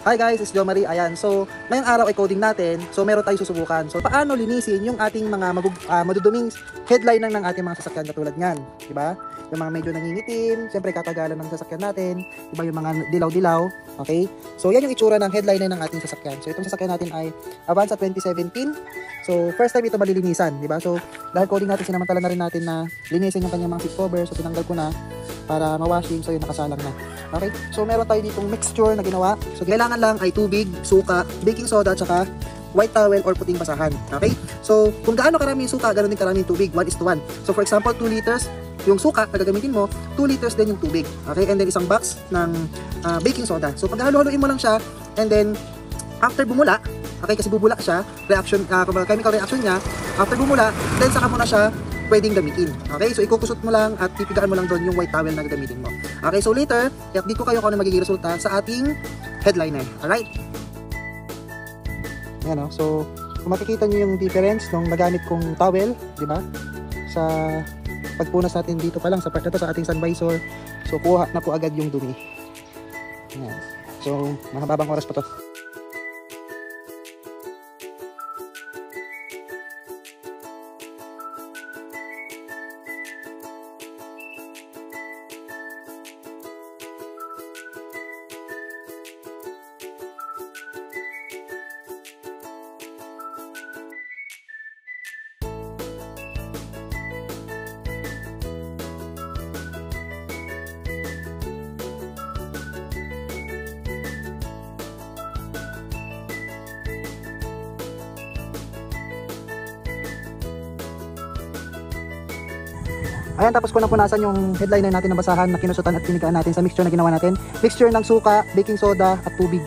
Hi guys, it's Jo Marie. Ayan, so ngayong araw ay coding natin. So meron tayong susubukan. So paano linisin yung ating mga maduduming headliner ng ating mga sasakyan katulad niyan, di ba? Yung mga medyo nangingitim, siyempre katagalan ng sasakyan natin, di ba, yung mga dilaw-dilaw, okay? So yan yung itsura ng headliner ng ating sasakyan. So itong sasakyan natin ay Avanza 2017. So first time ito malilinisan, di ba? So dahil coding natin, sinamantala na rin natin na linisin yung kanyang mga seat cover. So tinanggal ko na para ma-washing. So yun, nakasalang na. Okay? So meron tayo ditong mixture na ginawa. So kailangan lang ay tubig, suka, baking soda, tsaka white towel or puting basahan. Okay? So kung gaano karami yung suka, ganoon din karami yung tubig, 1:1. So for example, 2 liters yung suka na gagamitin mo, 2 liters din yung tubig. Okay? And then isang box ng baking soda. So paghalo-haluin mo lang siya, and then after bumula, okay, kasi bubula siya, reaction, chemical reaction niya, after bumula, then saka mo na siya pwedeng gamitin. Okay, so ikukusot mo lang at pipigaan mo lang doon yung white towel na gagamitin mo. Okay, so later, i-update ko kayo kung ano magiging resulta sa ating headliner. Alright? Yan o. So, kung makikita nyo yung difference nung nagamit kong towel, di ba? Sa pagpunas natin dito pa lang, sa part na to, sa ating sun visor. So, kuha na po agad yung dumi. Yan. So, mahababang oras pa to. Ayan, tapos ko na punasan yung headliner natin na basahan na kinusutan at pinigaan natin sa mixture na ginawa natin. Mixture ng suka, baking soda at tubig.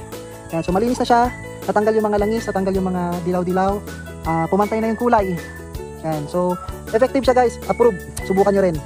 Ayan, so malinis na siya. Natanggal yung mga langis, natanggal yung mga dilaw-dilaw. Pumantay na yung kulay. Ayan, so effective siya guys. Approve. Subukan nyo rin.